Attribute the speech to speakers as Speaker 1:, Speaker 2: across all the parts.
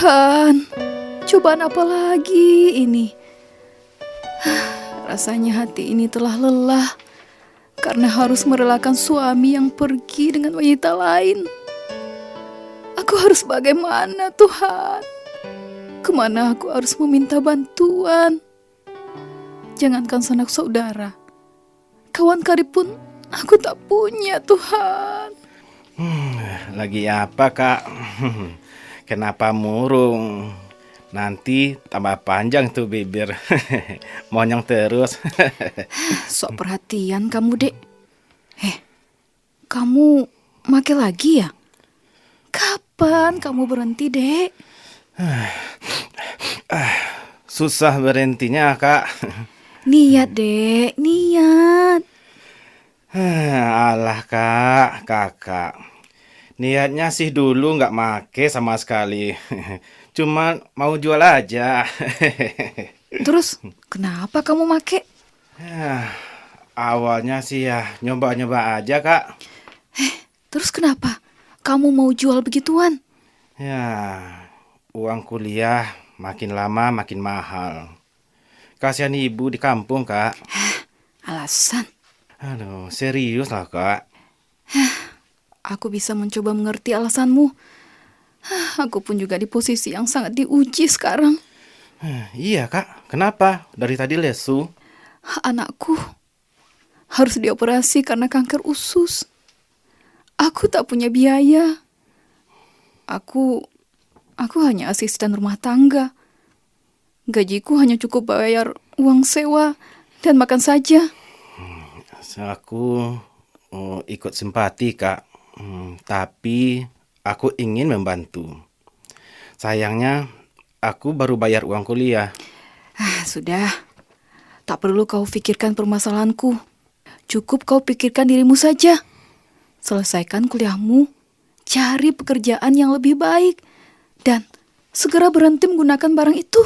Speaker 1: Tuhan, cobaan apa lagi ini? Rasanya hati ini telah lelah karena harus merelakan suami yang pergi dengan wanita lain. Aku harus bagaimana, Tuhan? Kemana aku harus meminta bantuan? Jangankan sanak saudara, kawan karib pun aku tak punya, Tuhan.
Speaker 2: Lagi apa, Kak? Kenapa murung? Nanti tambah panjang tuh bibir. Monyong terus.
Speaker 1: Sok perhatian kamu, Dek. Kamu make lagi ya? Kapan kamu berhenti, Dek?
Speaker 2: Susah berhentinya, Kak.
Speaker 1: Niat, Dek, niat.
Speaker 2: Alah, Kak, Kakak. Niatnya sih dulu nggak make sama sekali. Cuma mau jual aja.
Speaker 1: Terus, kenapa kamu make?
Speaker 2: Awalnya sih ya nyoba-nyoba aja, Kak.
Speaker 1: Terus kenapa kamu mau jual begituan?
Speaker 2: Ya, uang kuliah makin lama makin mahal. Kasihan ibu di kampung, Kak.
Speaker 1: Alasan?
Speaker 2: Aduh, serius lah, Kak.
Speaker 1: Aku bisa mencoba mengerti alasanmu. Aku pun juga di posisi yang sangat diuji sekarang.
Speaker 2: Iya, Kak. Kenapa? Dari tadi lesu.
Speaker 1: Anakku harus dioperasi karena kanker usus. Aku tak punya biaya. Aku hanya asisten rumah tangga. Gajiku hanya cukup bayar uang sewa dan makan saja.
Speaker 2: Aku ikut simpati, Kak. Tapi aku ingin membantu. Sayangnya, aku baru bayar uang kuliah.
Speaker 1: Sudah. Tak perlu kau pikirkan permasalahanku. Cukup kau pikirkan dirimu saja. Selesaikan kuliahmu, cari pekerjaan yang lebih baik, dan segera berhenti menggunakan barang itu.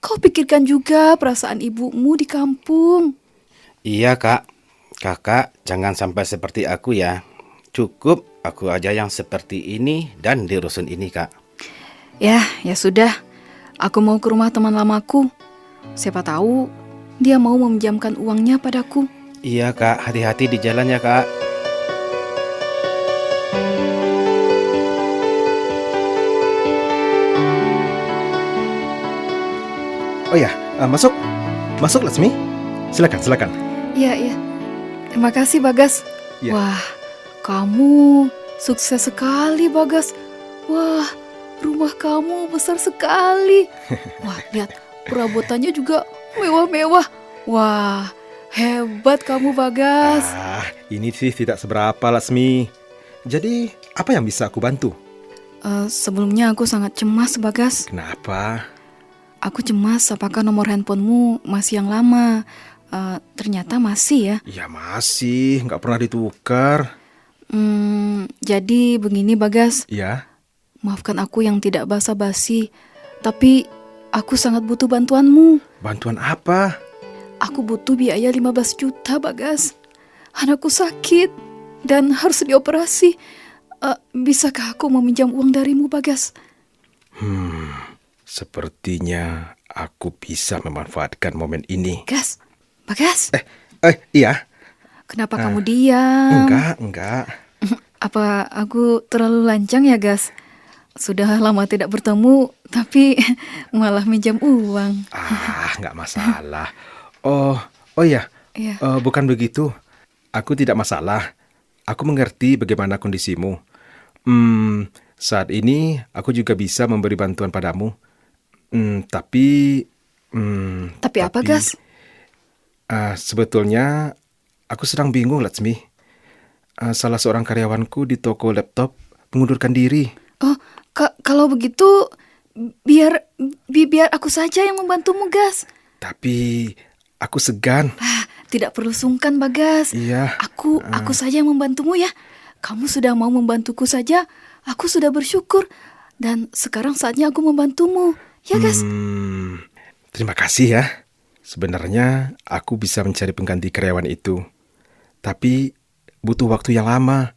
Speaker 1: Kau pikirkan juga perasaan ibumu di kampung.
Speaker 2: Iya, Kak. Kakak jangan sampai seperti aku ya. Cukup aku aja yang seperti ini dan di rusun ini, Kak.
Speaker 1: Ya sudah. Aku mau ke rumah teman lamaku. Siapa tahu dia mau meminjamkan uangnya padaku.
Speaker 2: Iya, Kak. Hati-hati di jalan ya, Kak.
Speaker 3: Oh ya, masuk Laksmi. Silakan.
Speaker 1: Iya. Terima kasih, Bagas.
Speaker 3: Ya.
Speaker 1: Wah, kamu sukses sekali, Bagas. Wah, rumah kamu besar sekali. Wah, lihat, perabotannya juga mewah-mewah. Wah, hebat kamu, Bagas.
Speaker 3: Ini sih tidak seberapa, Laksmi. Jadi, apa yang bisa aku bantu?
Speaker 1: Sebelumnya aku sangat cemas, Bagas.
Speaker 3: Kenapa?
Speaker 1: Aku cemas apakah nomor handphonemu masih yang lama. Ternyata masih ya.
Speaker 3: Ya masih, nggak pernah ditukar.
Speaker 1: Jadi begini, Bagas.
Speaker 3: Ya.
Speaker 1: Maafkan aku yang tidak basa-basi, tapi aku sangat butuh bantuanmu.
Speaker 3: Bantuan apa?
Speaker 1: Aku butuh biaya 15 juta, Bagas. Anakku sakit dan harus dioperasi. Bisakah aku meminjam uang darimu, Bagas?
Speaker 3: Sepertinya aku bisa memanfaatkan momen ini.
Speaker 1: Bagas.
Speaker 3: Iya.
Speaker 1: Kenapa kamu diam?
Speaker 3: Enggak.
Speaker 1: Apa aku terlalu lancang ya, Gas? Sudah lama tidak bertemu, tapi malah minjam uang.
Speaker 3: Nggak masalah. Oh iya.
Speaker 1: Iya.
Speaker 3: Bukan begitu. Aku tidak masalah. Aku mengerti bagaimana kondisimu. Saat ini aku juga bisa memberi bantuan padamu. Tapi
Speaker 1: apa, Gas?
Speaker 3: Sebetulnya aku sedang bingung, Laksmi. Salah seorang karyawanku di toko laptop mengundurkan diri.
Speaker 1: Oh, kalau begitu biar aku saja yang membantumu, Gas.
Speaker 3: Tapi aku segan.
Speaker 1: Tidak perlu sungkan, Bagas.
Speaker 3: Iya.
Speaker 1: Aku saja yang membantumu ya. Kamu sudah mau membantuku saja. Aku sudah bersyukur. Dan sekarang saatnya aku membantumu. Ya, Gas?
Speaker 3: Terima kasih ya. Sebenarnya aku bisa mencari pengganti karyawan itu. Tapi butuh waktu yang lama.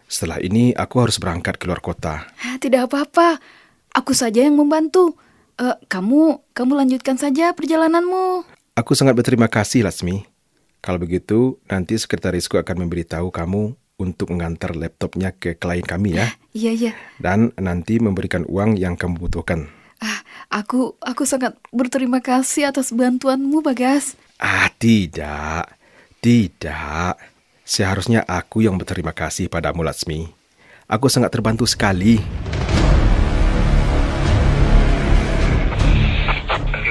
Speaker 3: Setelah ini aku harus berangkat ke luar kota.
Speaker 1: Tidak apa-apa. aku saja yang membantu. Kamu lanjutkan saja perjalananmu.
Speaker 3: Aku sangat berterima kasih, Laksmi. Kalau begitu, nanti sekretarisku akan memberitahu kamu untuk mengantar laptopnya ke klien kami ya.
Speaker 1: Iya.
Speaker 3: Dan nanti memberikan uang yang kamu butuhkan.
Speaker 1: Aku sangat berterima kasih atas bantuanmu, Bagas.
Speaker 3: Tidak. Seharusnya aku yang berterima kasih padamu, Laksmi. Aku sangat terbantu sekali.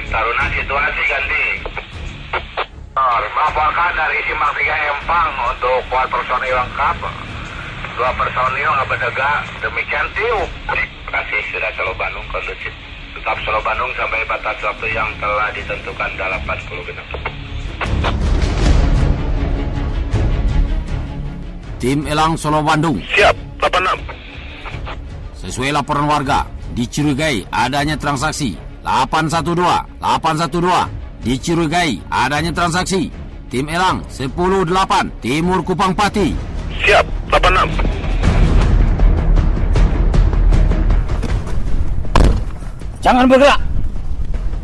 Speaker 4: Taruna situasi ganti. Melaporkan dari Simpang 3 Empang untuk kuat personil lengkap. 2 personil Abadega. Demikian Tiu. Terima kasih sudah Solo Bandung kondusif. Tetap Solo Bandung sampai batas waktu yang telah ditentukan 80 genap.
Speaker 5: Tim Elang Solo Bandung.
Speaker 4: Siap, 86.
Speaker 5: Sesuai laporan warga, dicurigai adanya transaksi 812. Dicurigai adanya transaksi. Tim Elang 10-8 Timur Kupang Pati.
Speaker 4: Siap, 86.
Speaker 5: Jangan bergerak.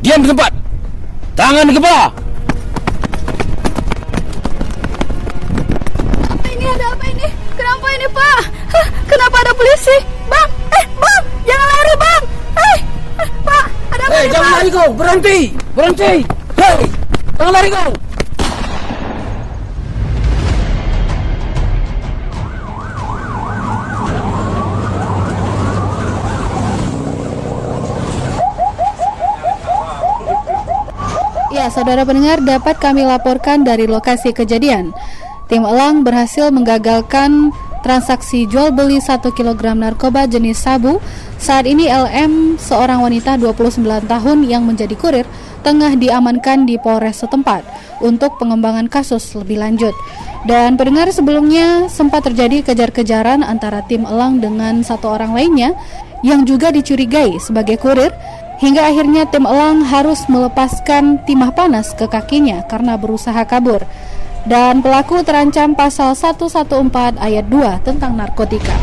Speaker 5: Diam di tempat. Tangan ke bawah.
Speaker 1: Ada apa ini? Kenapa ini, Pak? Kenapa ada polisi? Bang, Bang, jangan lari, Bang. Pak, ada apa ini,
Speaker 5: Jangan
Speaker 1: Pak?
Speaker 5: lari kau. Berhenti. Hei, jangan lari kau.
Speaker 6: Ya, saudara pendengar, dapat kami laporkan dari lokasi kejadian. Tim Elang berhasil menggagalkan transaksi jual beli 1 kg narkoba jenis sabu. Saat ini LM, seorang wanita 29 tahun yang menjadi kurir, tengah diamankan di Polres setempat untuk pengembangan kasus lebih lanjut. Dan pendengar, sebelumnya sempat terjadi kejar-kejaran antara tim Elang dengan satu orang lainnya yang juga dicurigai sebagai kurir, hingga akhirnya tim Elang harus melepaskan timah panas ke kakinya karena berusaha kabur. Dan pelaku terancam pasal 114 ayat 2 tentang narkotika.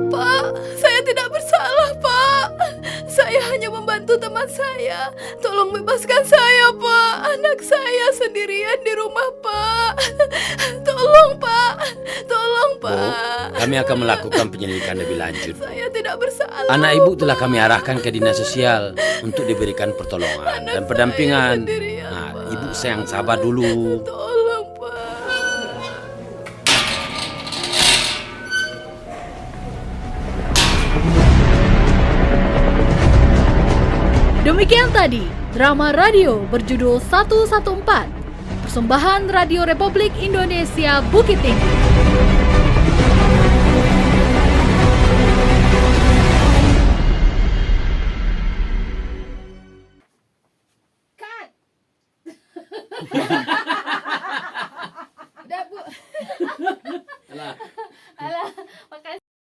Speaker 1: Pak, saya tidak bersalah, Pak. Saya hanya membantu teman saya. Tolong bebaskan saya, Pak. Anak saya sendirian di rumah, Pak. Tolong, Pak. Tolong, Pak.
Speaker 7: Kami akan melakukan penyelidikan lebih lanjut.
Speaker 1: Saya tidak bersalah.
Speaker 7: Anak ibu telah kami arahkan ke dinas sosial untuk diberikan pertolongan dan pendampingan.
Speaker 1: Saya sendirian,
Speaker 7: Nah,
Speaker 1: Pak.
Speaker 7: ibu sayang sabar dulu.
Speaker 1: Tolong, Pak.
Speaker 6: Demikian tadi drama radio berjudul 114, persembahan Radio Republik Indonesia Bukit Tinggi.